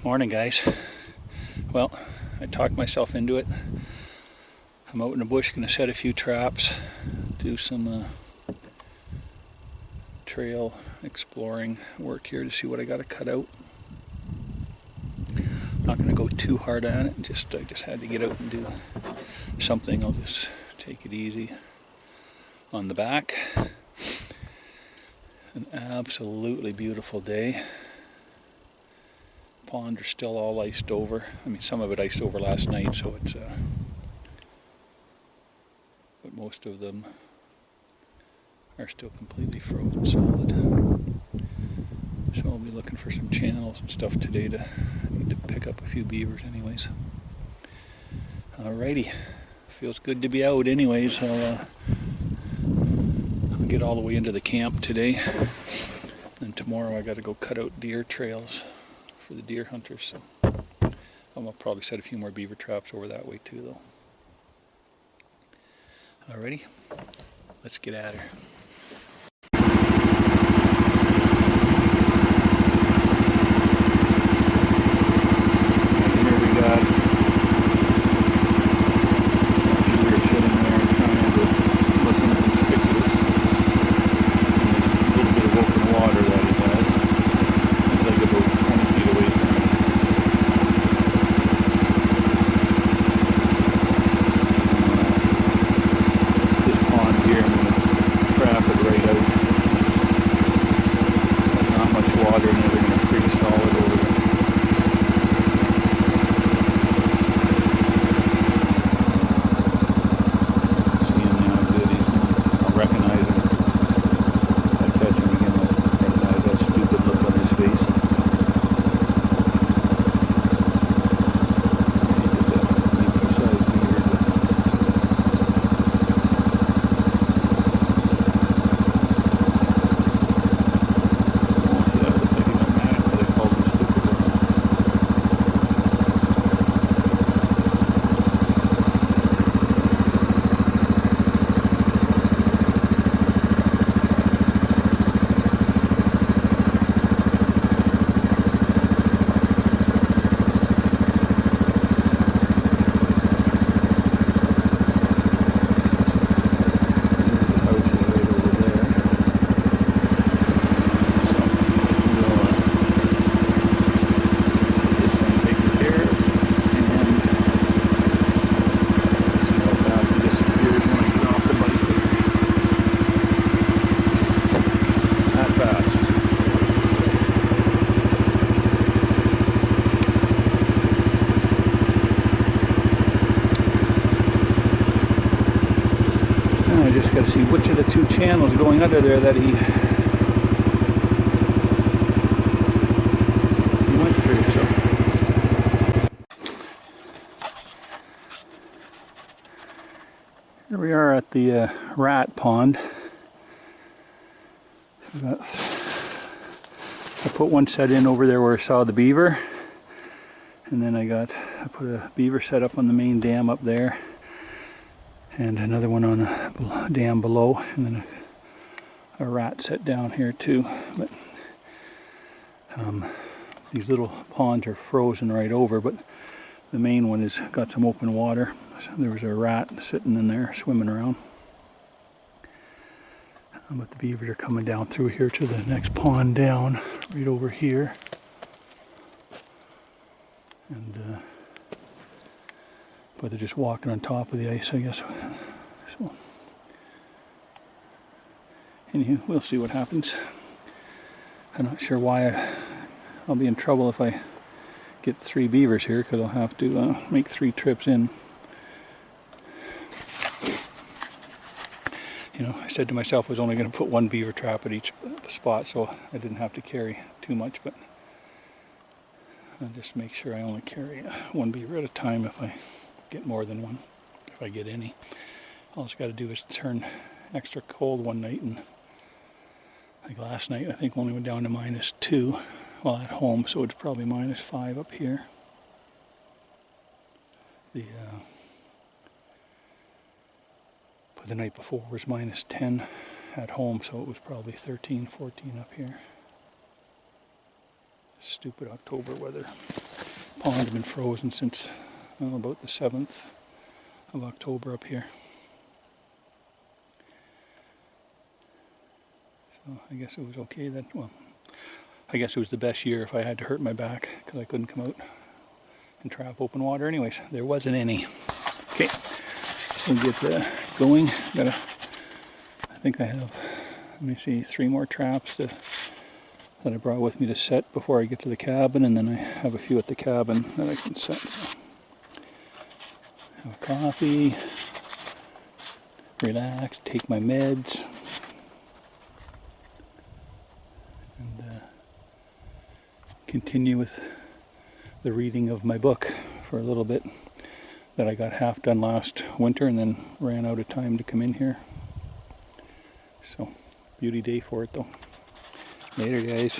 Morning, guys. Well, I talked myself into it. I'm out in the bush, going to set a few traps, do some trail exploring work here to see what I got to cut out. I'm not going to go too hard on it. I just had to get out and do something. I'll just take it easy on the back. An absolutely beautiful day. Ponds are still all iced over. I mean, some of it iced over last night, so it's but most of them are still completely frozen solid. So I'll be looking for some channels and stuff today. I need to pick up a few beavers anyways. Alrighty, feels good to be out anyways. I'll get all the way into the camp today, and tomorrow I got to go cut out deer trails for the deer hunters. So I'll probably set a few more beaver traps over that way too, though. Alrighty, let's get at her. I just got to see which of the two channels going under there that he went through. So here we are at the rat pond. I put one set in over there where I saw the beaver, and then I put a beaver set up on the main dam up there, and another one on a dam below, and then a rat set down here too. But these little ponds are frozen right over, but the main one has got some open water. So there was a rat sitting in there swimming around. But the beavers are coming down through here to the next pond down, right over here. And but they're just walking on top of the ice, I guess. So, anywho, we'll see what happens. I'm not sure why I'll be in trouble if I get 3 beavers here, because I'll have to make 3 trips in. You know, I said to myself I was only going to put 1 beaver trap at each spot, so I didn't have to carry too much, but I'll just make sure I only carry 1 beaver at a time if I get more than one, if I get any. All it's got to do is turn extra cold one night, and like last night I think only went down to -2 while at home, so it's probably -5 up here. But the night before was -10 at home, so it was probably 13, 14 up here. Stupid October weather. pond had been frozen since about the 7th of October up here. So I guess it was okay then. Well, I guess it was the best year if I had to hurt my back because I couldn't come out and trap open water anyways. There wasn't any. Okay, so get going. I think I have, let me see, 3 more traps that I brought with me to set before I get to the cabin, and then I have a few at the cabin that I can set. So, have a coffee, relax, take my meds, and continue with the reading of my book for a little bit that I got half done last winter and then ran out of time to come in here. So, beauty day for it though. Later, guys.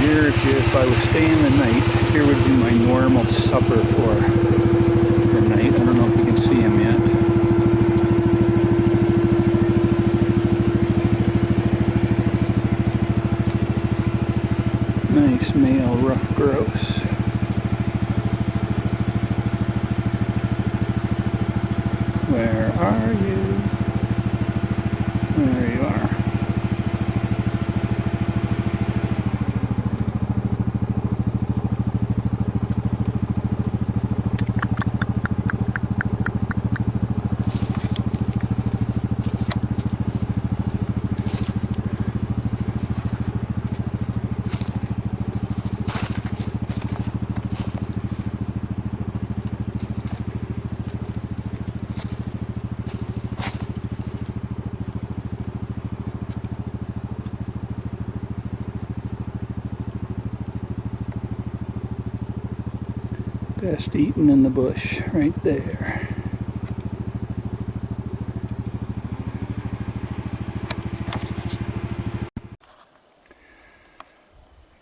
Here, if I was staying the night, here would be my normal supper for night. I don't know if you can see him yet. Nice male rough grouse. Where are you? There you are. Best eaten in the bush, right there.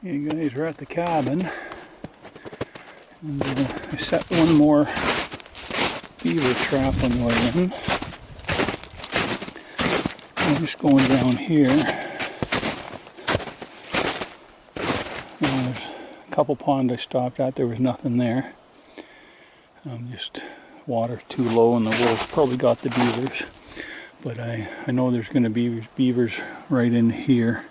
You guys are at the cabin, and I set one more beaver trap on the way in. I'm just going down here. There's a couple ponds I stopped at, there was nothing there. Just water too low and the wolves probably got the beavers. But I know there's going to be beavers right in here.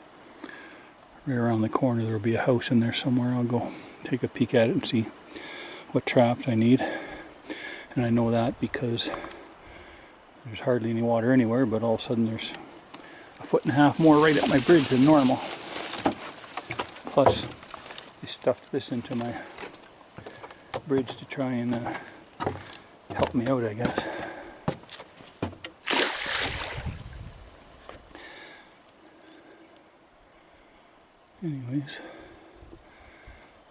Right around the corner there will be a house in there somewhere. I'll go take a peek at it and see what traps I need. And I know that because there's hardly any water anywhere, but all of a sudden there's 1.5 feet more right at my bridge than normal. Plus, I stuffed this into my bridge to try and help me out, I guess. Anyways,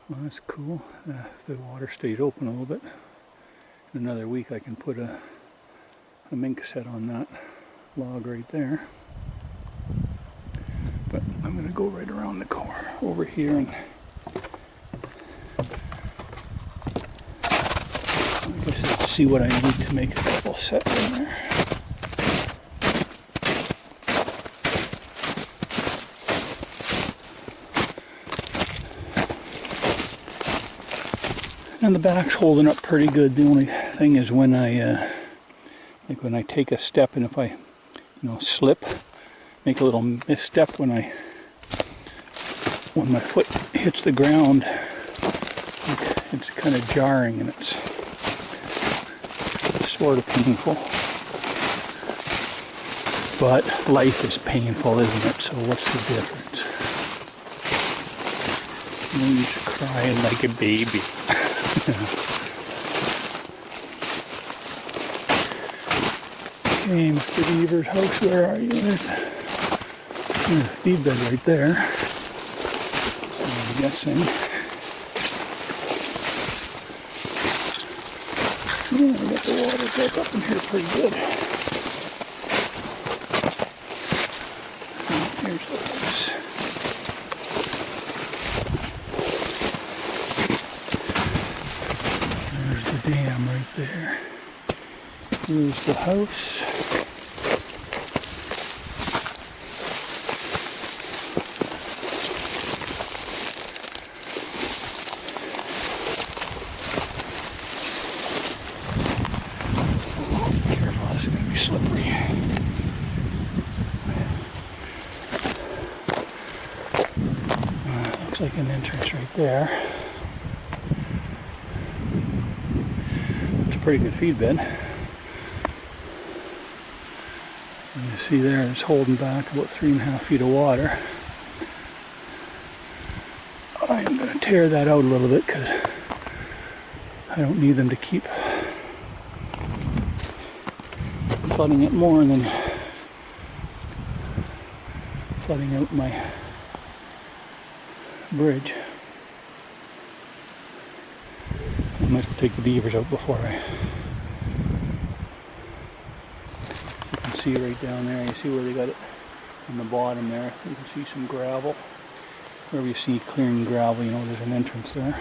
well, that's cool. If the water stayed open a little bit, in another week I can put a mink set on that log right there. But I'm going to go right around the corner over here and see what I need to make a couple sets in there. And the back's holding up pretty good. The only thing is when I when I take a step and if I slip, make a little misstep when my foot hits the ground, it's kind of jarring and it's sort of painful. But life is painful, isn't it? So what's the difference? No use crying like a baby. Okay, Mr. Beaver's house, where are you? There's a feed bed right there. So I'm guessing. Yeah, I got the water built up in here pretty good. Here's the house. There's the dam right there. Here's the house. looks like an entrance right there. It's a pretty good feed bed. And you see there it's holding back about 3.5 feet of water. I am going to tear that out a little bit because I don't need them to keep flooding it more than flooding out my bridge. I might as well take the beavers out before I... You can see right down there, you see where they got it on the bottom there. You can see some gravel. Wherever you see clearing gravel, you know there's an entrance there.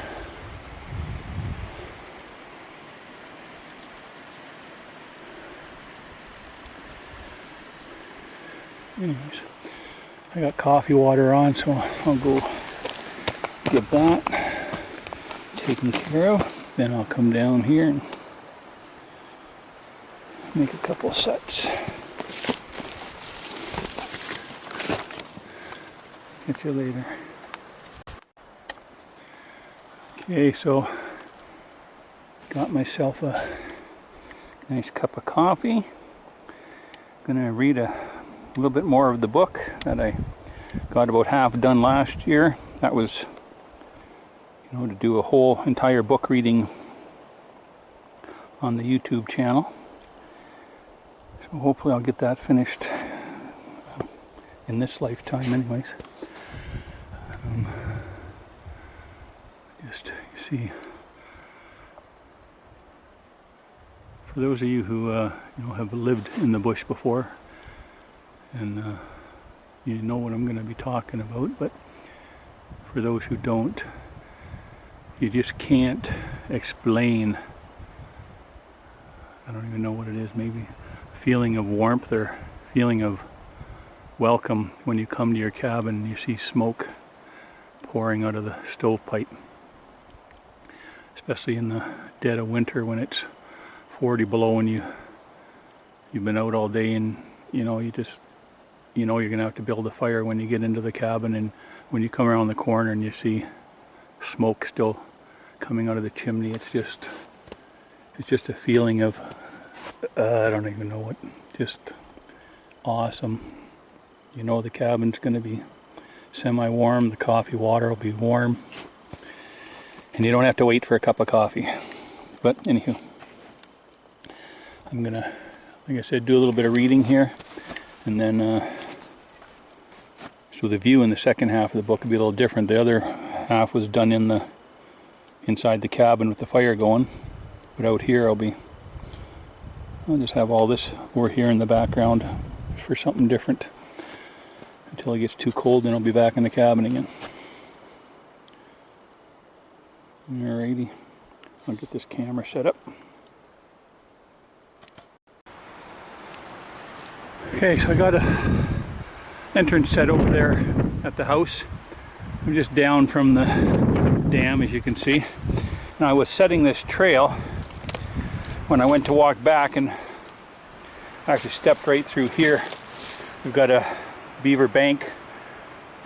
Anyways, I got coffee water on, so I'll go get that taken care of. Then I'll come down here and make a couple sets. Catch you later. Okay, so got myself a nice cup of coffee. Gonna read a little bit more of the book that I got about half done last year. That was, you know, to do a whole entire book reading on the YouTube channel. So hopefully I'll get that finished in this lifetime anyways. Just see, for those of you who you know, have lived in the bush before, and you know what I'm going to be talking about, but for those who don't, you just can't explain, I don't even know what it is, maybe a feeling of warmth or feeling of welcome when you come to your cabin and you see smoke pouring out of the stovepipe. Especially in the dead of winter when it's 40 below and you've been out all day, and you know you're gonna have to build a fire when you get into the cabin, and when you come around the corner and you see smoke still coming out of the chimney, it's just a feeling of I don't even know what, just awesome. You know the cabin's gonna be semi-warm, the coffee water will be warm, and you don't have to wait for a cup of coffee. But anywho, I'm gonna, like I said, do a little bit of reading here, and then so the view in the second half of the book will be a little different. The other half was done inside the cabin with the fire going, but out here I'll just have all this over here in the background for something different until it gets too cold, then I'll be back in the cabin again. Alrighty, I'll get this camera set up. Okay, so I got a entrance set over there at the house. I'm just down from the dam, as you can see. Now I was setting this trail when I went to walk back, and I actually stepped right through here. We've got a Beaver Bank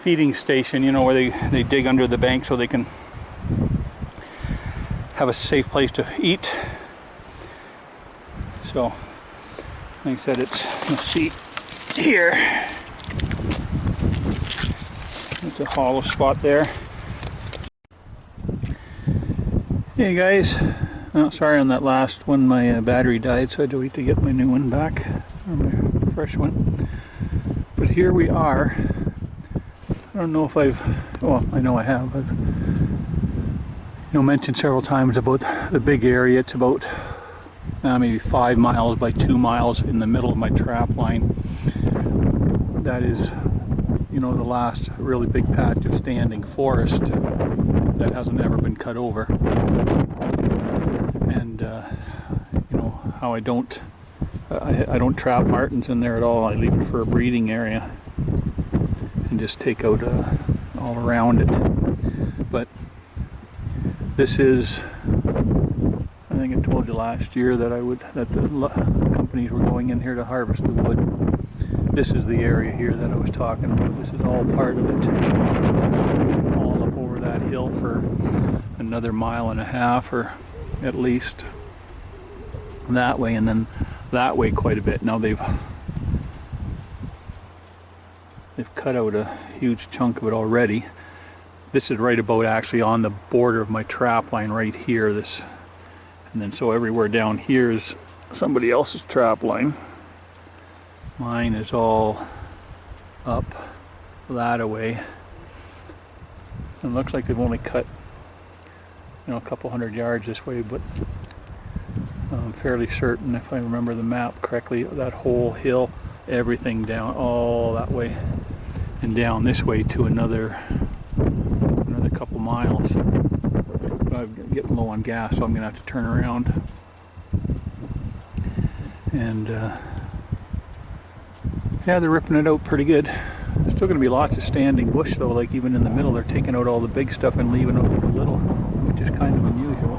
feeding station, you know, where they dig under the bank so they can have a safe place to eat. So, like I said, it's, you'll see here, it's a hollow spot there. Hey guys, oh, sorry on that last one, my battery died, so I had to wait to get my new one back, or my fresh one. But here we are. I don't know if well, I know I have. I've mentioned several times about the big area. It's about maybe 5 miles by 2 miles in the middle of my trap line. That is, you know, the last really big patch of standing forest that hasn't ever been cut over. And you know how I don't trap martins in there at all. I leave it for a breeding area and just take out all around it. But this is, I think I told you last year that the companies were going in here to harvest the wood. This is the area here that I was talking about. This is all part of it. All up over that hill for another 1.5 miles or at least that way, and then that way quite a bit. Now they've cut out a huge chunk of it already. This is right about actually on the border of my trap line right here. This, and then so everywhere down here is somebody else's trap line. Mine is all up that away. It looks like they've only cut, you know, a couple 100 yards this way, but I'm fairly certain, if I remember the map correctly, that whole hill, everything down all that way and down this way to another couple miles. But I'm getting low on gas, so I'm gonna have to turn around. And yeah, they're ripping it out pretty good. There's still gonna be lots of standing bush though, like even in the middle they're taking out all the big stuff and leaving out the little, which is kind of unusual.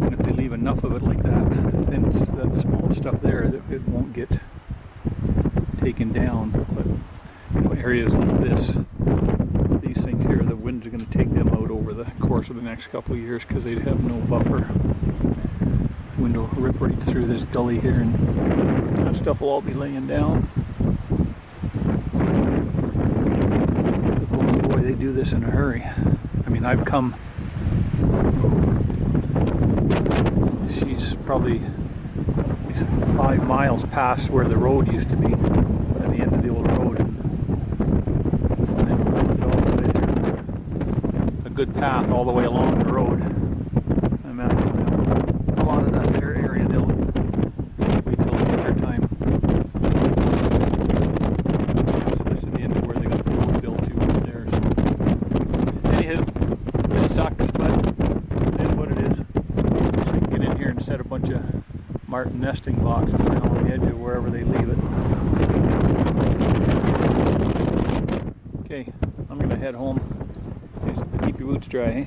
And if they leave enough of it like that, that small stuff there, it won't get taken down. But you know, areas like this, these things here, the winds are going to take them out over the course of the next couple of years because they'd have no buffer. Wind will rip right through this gully here, and that stuff will all be laying down. But boy, they do this in a hurry. I mean, I've come, she's probably 5 miles past where the road used to be, at the end of the old road, and then all the way there. A good path all the way along the road. I imagine a lot of that area they'll wait till winter time. So this is the end of where they got the road built to right there. So anywho, it sucks, but it is what it is. So I can get in here and set a bunch of martin nesting boxes right on the edge of wherever they leave it. Okay, I'm gonna head home. Just keep your boots dry, eh?